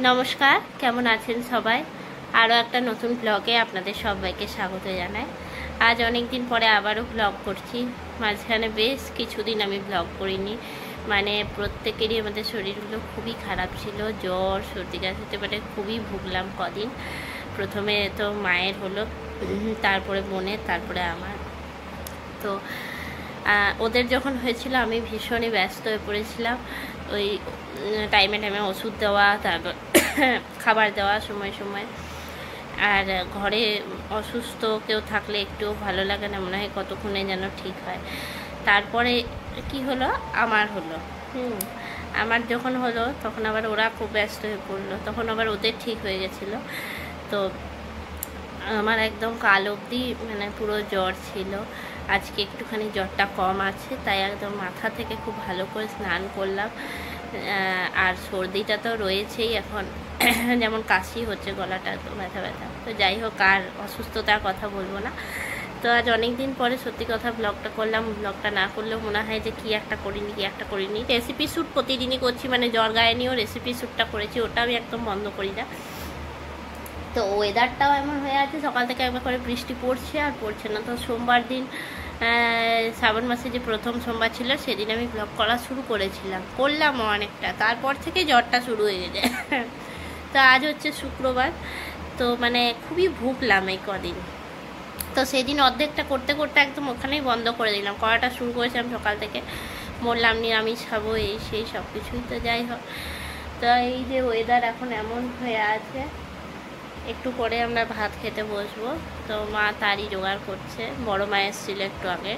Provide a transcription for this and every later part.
নমস্কার, কেমন আছেন সবাই? আরও একটা নতুন ব্লগে আপনাদের সবাইকে স্বাগত জানাই। আজ অনেক দিন পরে আবারও ব্লগ করছি। মাঝখানে বেশ কিছুদিন আমি ব্লগ করিনি, মানে প্রত্যেকেরই আমাদের শরীরগুলো খুবই খারাপ ছিল, জ্বর সর্দি কাশি হতে পারে, খুবই ভুগলাম কদিন। প্রথমে তো মায়ের হলো, তারপরে বোনের, তারপরে আমার। তো ওদের যখন হয়েছিল আমি ভীষণই ব্যস্ত হয়ে পড়েছিলাম। ওই টাইমে টাইমে ওষুধ দেওয়া, তারপর খাবার দেওয়া সময় সময়। আর ঘরে অসুস্থ কেউ থাকলে একটু ভালো লাগে না, মনে হয় কতক্ষণে যেন ঠিক হয়। তারপরে কি হলো, আমার হলো। আমার যখন হলো তখন আবার ওরা খুব ব্যস্ত হয়ে পড়লো, তখন আবার ওদের ঠিক হয়ে গেছিলো। তো আমার একদম কাল অবধি মানে পুরো জ্বর ছিল। আজকে একটুখানি জ্বরটা কম আছে, তাই একদম মাথা থেকে খুব ভালো করে স্নান করলাম। আর সর্দিটা তো রয়েছেই এখন, যেমন কাশি হচ্ছে, গলাটা তো ব্যথা ব্যথা। তো যাই হোক, আর অসুস্থতার কথা বলবো না। তো আজ অনেক দিন পরে সত্যি কথা ব্লগটা করলাম। ব্লগটা না করলেও মনে হয় যে কি একটা করিনি। রেসিপি শ্যুট প্রতিদিনই করছি, মানে জ্বর গায়ে নিয়েও রেসিপি শ্যুটটা করেছি, ওটা আমি একদম বন্ধ করি না। তো ওয়েদারটাও এমন হয়ে আছে, সকাল থেকে একবার করে বৃষ্টি পড়ছে আর পড়ছে না। তো সোমবার দিন, শ্রাবণ মাসে যে প্রথম সোমবার ছিল, সেদিন আমি ব্লগ করা শুরু করলাম অনেকটা, তারপর থেকে জ্বরটা শুরু হয়ে গেছে। তো আজ হচ্ছে শুক্রবার, তো মানে খুবই ভুগলাম এই কদিন। তো সেদিন অর্ধেকটা করতে করতে একদম ওখানেই বন্ধ করে দিলাম, করাটা শুরু করেছিলাম সকাল থেকে, বললাম নিরামিষ খাবো এই সেই সব কিছুই। তো যাই হোক, তো এই যে ওয়েদার এখন এমন হয়ে আছে, একটু পরে আমরা ভাত খেতে বসবো। তো মা তারই জোগাড় করছে। বড় মা এসেছিল একটু আগে,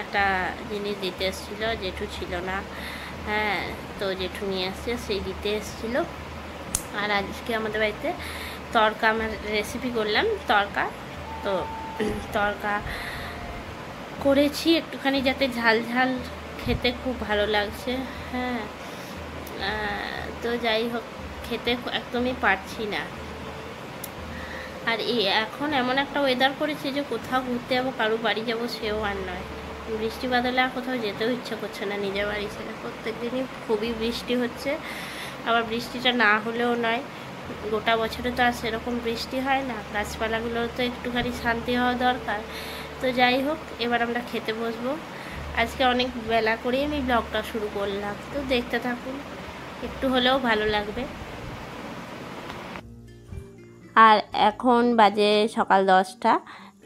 একটা জিনিস দিতে এসেছিলো, জেঠু ছিল না। হ্যাঁ, তো জেঠু নিয়ে এসছে, সেই দিতে এসেছিলো। আর আজকে আমাদের বাড়িতে তড়কা, আমার রেসিপি করলাম তড়কা। তো তড়কা করেছি একটুখানি, যাতে ঝাল ঝাল খেতে খুব ভালো লাগছে। হ্যাঁ, তো যাই হোক, খেতে একদমই পারছি না। আর এখন এমন একটা ওয়েদার করেছে যে কোথাও ঘুরতে যাবো, কারো বাড়ি যাবো সেও আর নয়। বৃষ্টি বাদলে আর কোথাও যেতেও ইচ্ছে করছে না নিজের বাড়ি ছেড়ে। প্রত্যেক দিনই খুবই বৃষ্টি হচ্ছে, আবার বৃষ্টিটা না হলেও নয়। গোটা বছরে তো আর সেরকম বৃষ্টি হয় না, গাছপালাগুলোর তো একটুখানি শান্তি হওয়া দরকার। তো যাই হোক, এবার আমরা খেতে বসবো। আজকে অনেক বেলা করেই আমি ব্লগটা শুরু করলাম, তো দেখতে থাকুন, একটু হলেও ভালো লাগবে। আর এখন বাজে সকাল 10টা।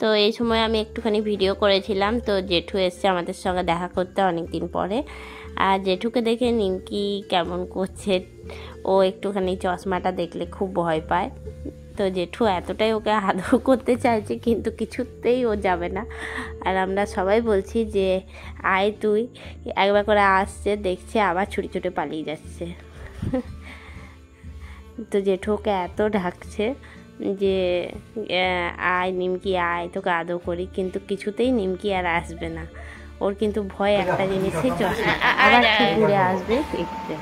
তো এই সময় আমি একটুখানি ভিডিও করেছিলাম। তো জেঠু এসছে আমাদের সঙ্গে দেখা করতে অনেক দিন পরে। আর জেঠুকে দেখে নিমকি কেমন করছে, ও একটুখানি চশমাটা দেখলে খুব ভয় পায়। তো জেঠু এতটাই ওকে আদর করতে চাইছে, কিন্তু কিছুতেই ও যাবে না। আর আমরা সবাই বলছি যে আয় তুই, একবার করে আসছে, দেখছে, আবার ছুটে ছুটে পালিয়ে যাচ্ছে। তো জেঠু ওকে এত ডাকছে যে আয় নিমকি আয়, তোকে আদর করি, কিন্তু কিছুতেই নিমকি আর আসবে না। ওর কিন্তু ভয় একটা জিনিসের, চশমা আবার কি ঘুরে আসবে দেখতে।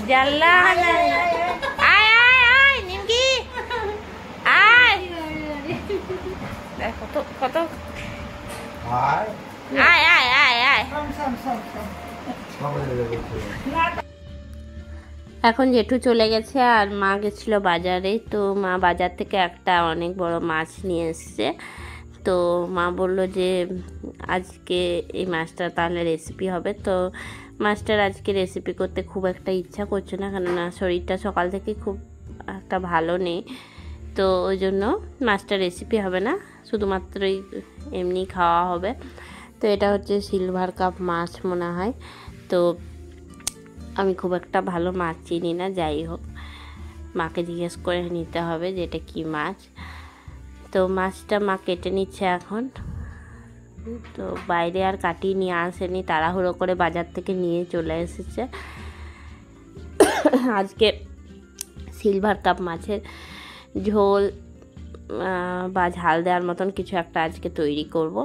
জানলা আয় আয় আয় নিমকি আয়, কত কত আয় আয় আয় আয়। এখন জেঠু চলে গেছে আর মা গেছিলো বাজারে। তো মা বাজার থেকে একটা অনেক বড় মাছ নিয়ে এসছে। তো মা বলল যে আজকে এই মাছটা তাহলে রেসিপি হবে। তো মাছটার আজকে রেসিপি করতে খুব একটা ইচ্ছা করছে না, কেননা শরীরটা সকাল থেকে খুব একটা ভালো নেই। তো ওই জন্য মাছটার রেসিপি হবে না, শুধুমাত্রই এমনি খাওয়া হবে। তো এটা হচ্ছে সিলভার কাপ মাছ মনে হয়। তো আমি খুব একটা ভালো মাছ চিনি না, যাই হোক মাকে জিজ্ঞেস করে নিতে হবে যে এটা কী মাছ। তো মাছটা মা কেটে নিচ্ছে এখন। তো বাইরে আর কাটিয়ে নিয়ে আসেনি, তাড়াহুড়ো করে বাজার থেকে নিয়ে চলে এসেছে। আজকে সিলভার কাপ মাছের ঝোল বা ঝাল দেওয়ার মতন কিছু একটা আজকে তৈরি করব।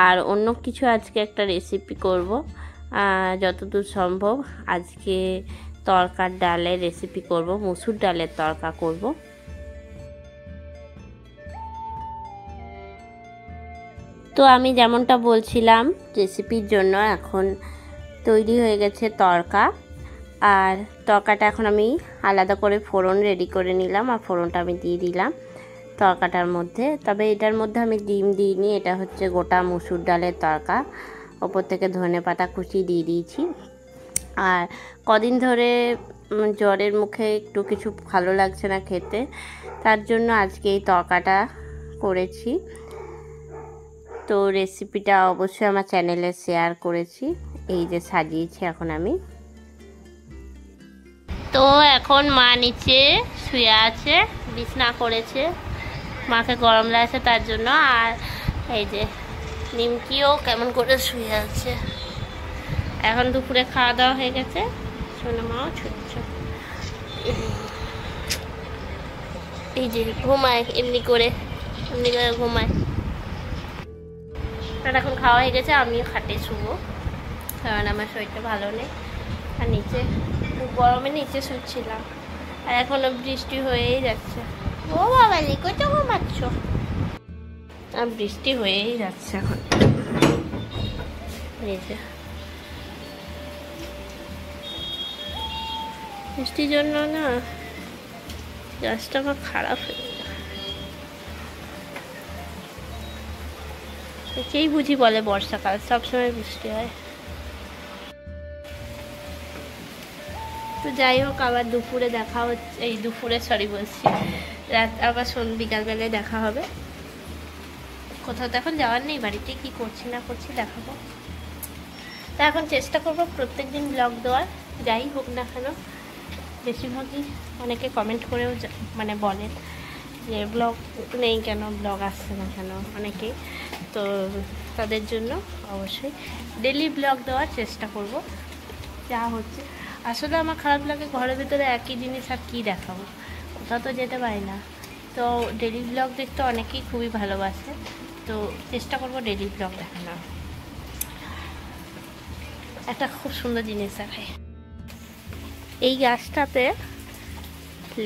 আর অন্য কিছু আজকে একটা রেসিপি করব যতদূর সম্ভব। আজকে তড়কার ডালের রেসিপি করব, মসুর ডালের তড়কা করব। তো আমি যেমনটা বলছিলাম রেসিপির জন্য এখন তৈরি হয়ে গেছে তড়কা। আর তড়কাটা এখন আমি আলাদা করে ফোড়ন রেডি করে নিলাম, আর ফোড়নটা আমি দিয়ে দিলাম তড়কাটার মধ্যে। তবে এটার মধ্যে আমি ডিম দিইনি, এটা হচ্ছে গোটা মুসুর ডালের তড়কা। ওপর থেকে ধনেপাতা কুচি দিয়ে দিয়েছি। আর কদিন ধরে জ্বরের মুখে একটু কিছু ভালো লাগছে না খেতে, তার জন্য আজকে এই তড়কাটা করেছি। তো রেসিপিটা অবশ্যই আমার চ্যানেলে শেয়ার করেছি। এই যে সাজিয়েছি এখন আমি। তো এখন মা নিচে শুয়ে আছে, বিছনা করেছে, মাকে গরম লাগছে তার জন্য। আর এই যে নিমকিও কেমন করে শুয়ে আছে। এখন দুপুরে খাওয়া দাওয়া হয়ে গেছে, সোনা মাও ছুটছে, এই যে ঘুমায় এমনি করে ঘুমায়। তার এখন খাওয়া হয়ে গেছে, আমিও খাটে শুবো, কারণ আমার শরীরটা ভালো নেই। আর নিচে গরমে নিচে শুচ্ছিলাম, আর এখনো বৃষ্টি হয়েই যাচ্ছে। ও বাবা কোথাও ঘুমাচ্ছ? আর বৃষ্টি হয়েই যাচ্ছে এখন। এই যে বৃষ্টির জন্য না গাছটা আমার খারাপ হয়ে যায়। একেই বুঝি বলে বর্ষাকাল, সবসময় বৃষ্টি হয়। তো যাই হোক, আবার দুপুরে দেখা হচ্ছে, এই দুপুরে সরি বলছি, রাত আবার বিকালবেলায় দেখা হবে। কোথাও তো এখন যাওয়ার নেই, বাড়িতে কি করছি না করছি দেখাবো। তা এখন চেষ্টা করবো প্রত্যেক দিন ব্লগ দেওয়ার, যাই হোক না কেন। বেশিরভাগই অনেকে কমেন্ট করেও মানে বলেন যে ব্লগ নেই কেন, ব্লগ আসছে না কেন অনেকেই। তো তাদের জন্য অবশ্যই ডেলি ব্লগ দেওয়ার চেষ্টা করব, যা হচ্ছে। আসলে আমার খারাপ লাগে ঘরের ভিতরে একই জিনিস আর কী দেখাবো, কোথাও তো যেতে পারি না। তো ডেলি ব্লগ দেখতে অনেকেই খুবই ভালোবাসে, তো চেষ্টা করব ডেলি ব্লগ দেখানো। একটা খুব সুন্দর জিনিস দেখাই, এই গাছটাতে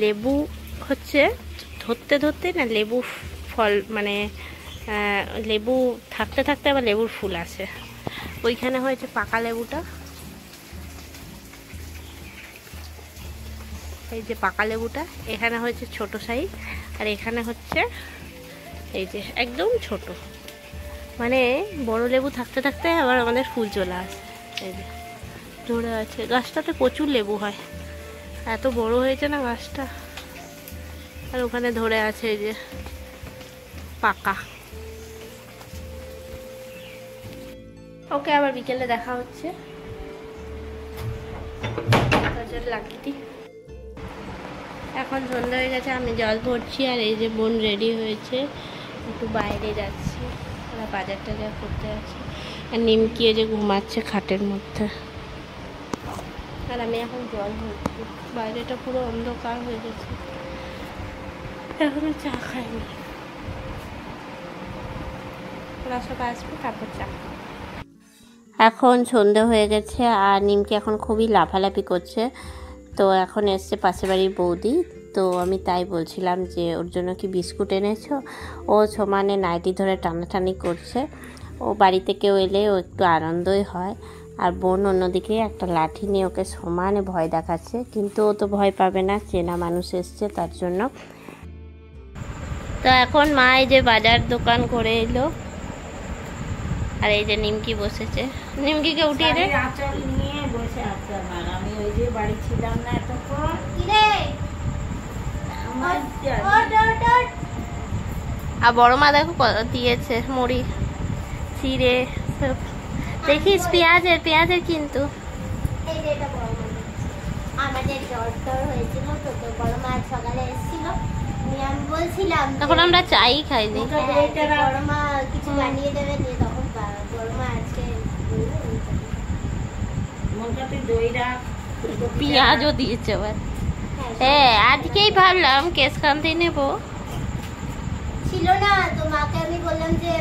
লেবু হচ্ছে ধরতে ধরতে না লেবু ফল, মানে লেবু থাকতে থাকতে আবার লেবুর ফুল আসে। ওইখানে হয়েছে পাকা লেবুটা, এই যে পাকা লেবুটা এখানে হয়েছে ছোট সাইজ, আর এখানে হচ্ছে এই যে একদম ছোট। মানে বড় লেবু থাকতে থাকতে আবার আমাদের ফুল চলে আসে। এই যে ধরে আছে, গাছটাতে প্রচুর লেবু হয়, এত বড় হয়েছে না গাছটা। আর ওখানে ধরে আছে এই যে পাকা। ওকে, আবার বিকেলে দেখা হচ্ছে। এখন সন্ধ্যা হয়ে গেছে, আমি জল ভরছি, আর এই যে বোন রেডি হয়েছে, একটু বাইরে যাচ্ছি, ওরা বাজার টাজার করতে যাচ্ছে। আর নিমকি যে ঘুমাচ্ছে খাটের মধ্যে, আর আমি এখন জল ভরছি। বাইরেটা পুরো অন্ধকার হয়ে গেছে, এখনো চা খাইনি। ওরা সব আসবে তারপর চা। এখন সন্ধে হয়ে গেছে, আর নিমকি এখন খুবই লাফালাফি করছে। তো এখন এসছে পাশের বাড়ির বৌদি, তো আমি তাই বলছিলাম যে ওর জন্য কি বিস্কুট এনেছো। ও সমানে নাইটি ধরে টানাটানি করছে। ও বাড়িতে কেউ এলে ও একটু আনন্দই হয়। আর বোন অন্যদিকে একটা লাঠি নিয়ে ওকে সমানে ভয় দেখাচ্ছে, কিন্তু ও তো ভয় পাবে না, চেনা মানুষ এসছে তার জন্য। তো এখন মা এই যে বাজার দোকান করে এলো, আর এই যে নিমকি বসেছে। নিমকিকে উঠিয়ে দে, আঁচল নিয়ে বসে আছে। আমি ওই যে বাড়ি ছিলাম না এতক্ষণ, আর বড় মা দেখো দিয়েছে মুড়ি চিড়ে সব। দেখিস পেঁয়াজের কিন্তু আমাদের জ্বর হয়েছিল, তো বড় মা সকালে এসেছিল, আমি বলছিলাম তখন আমরা চাই খাইনি, বড় মা কিছু বানিয়ে দেবে, দিয়ে তখন বড় মা আজকে পেঁয়াজও দিয়েছে। হ্যাঁ, আজকেই ভাবলাম কেশকান্তি নেব, ছিল না তো মাকে আমি বললাম যে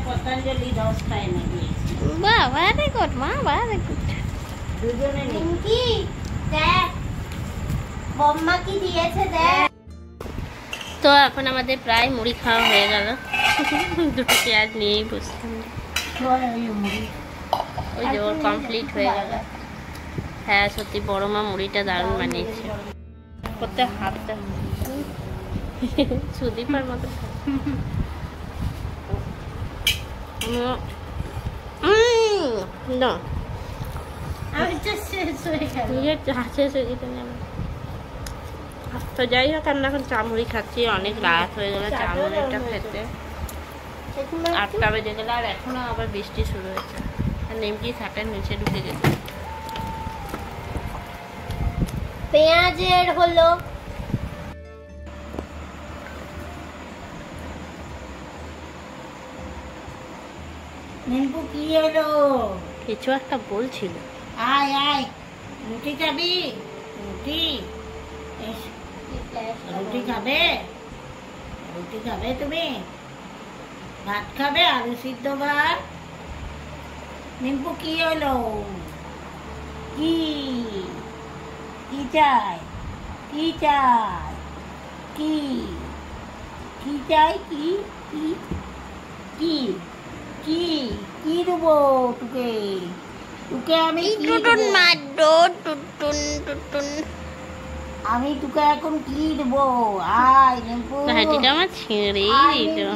পতঞ্জলি 10টা এনে দিয়েছি। বাহ, ভেরি গুড মা, ভেরি গুড। দুজনে নিমকি দেখ, বম্মা কি দিয়েছে দেখ। তো এখন আমাদের প্রায় মুড়ি খাওয়া হয়ে গেল, দুটো পেঁয়াজ নিয়েই বসলাম। ওই যে ওর কমপ্লিট হয়ে গেল। হ্যাঁ সত্যি বড় মা মুড়িটা দারুণ বানিয়েছে। করতে হাতটা সুদীপার মতো না তো যাই হোক আমরা এখন চামড়ি খাচ্ছি। অনেক রাত হয়ে গেল চামড়িটা খেতে, 8টা বেজে গেল আর এখনো আবার বৃষ্টি শুরু হয়েছে। আর নিমকি খাটের নিচে ঢুকে গেছে। পেঁয়াজের হলো নিম্পু কি হলো? কিছু একটা বলছিল। আয় আয় রুটি খাবি? রুটি রুটি খাবে? রুটি খাবে তুমি? ভাত খাবে? আলু সিদ্ধ ভাত? নিম্পু কি হলো? কি কি চাই? কি চাই? কি কি চাই? কি কি কি কি কি দেবো তোকে? তোকে আমি আমি তোকে এখন কি দেবো? আয় নিম্পু আমার ছিঁড়েই দিল।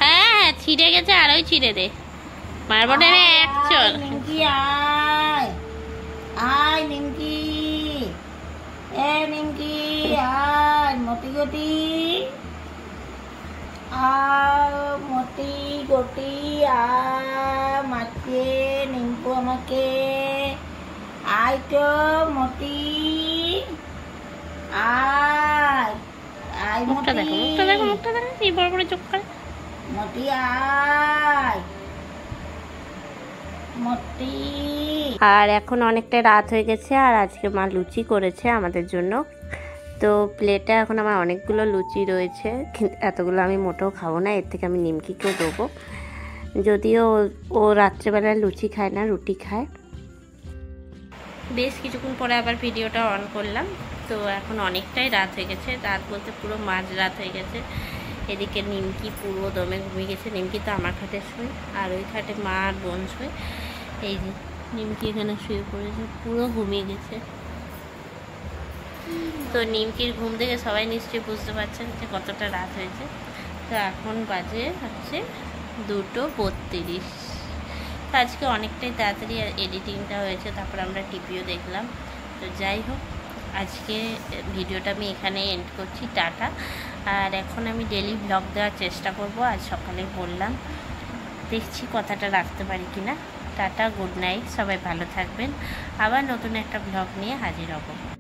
হ্যাঁ ছিঁড়ে গেছে, আরোই ছিঁড়ে দে, মারবো না এক চল। নিমকি আয় আয় নিমকি, এ নিমকি আয় মতি গতি মতি গতি মাকে নিম্পু আমাকে আয় তো মতি আয় আয় মুখটা দেখো, মুখটা দেখো, মুখটা দেখো কি বড় বড় চোখ করে। মতি আয় মতি। আর এখন অনেকটা রাত হয়ে গেছে আর আজকে মা লুচি করেছে আমাদের জন্য। তো প্লেটে এখন আমার অনেকগুলো লুচি রয়েছে, এতগুলো আমি মোটেও খাবো না, এর থেকে আমি নিমকিকেও দেবো। যদিও ও রাত্রেবেলায় লুচি খায় না, রুটি খায়। বেশ কিছুক্ষণ পরে আবার ভিডিওটা অন করলাম। তো এখন অনেকটাই রাত হয়ে গেছে, রাত বলতে পুরো মাঝ রাত হয়ে গেছে। এদিকে নিমকি পুরো দমে ঘুমিয়ে গেছে। নিমকি তো আমার খাটে শুয়ে, আর ওই খাটে মা আর বোন শুয়ে। এই যে নিমকি এখানে শুয়ে পড়েছে, পুরো ঘুমিয়ে গেছে। তো নিমকির ঘুম থেকে সবাই নিশ্চয়ই বুঝতে পারছেন যে কতটা রাত হয়েছে। তো এখন বাজে হচ্ছে 2:32। তো আজকে অনেকটাই তাড়াতাড়ি এডিটিংটা হয়েছে, তারপর আমরা টিভিও দেখলাম। তো যাই হোক আজকে ভিডিওটা আমি এখানে এন্ড করছি, টাটা। আর এখন আমি ডেলি ব্লগ দেওয়ার চেষ্টা করব। আজ সকালে বললাম, দেখছি কথাটা রাখতে পারি কিনা। টাটা, গুড নাইট, সবাই ভালো থাকবেন। আবার নতুন একটা ব্লগ নিয়ে হাজির হব।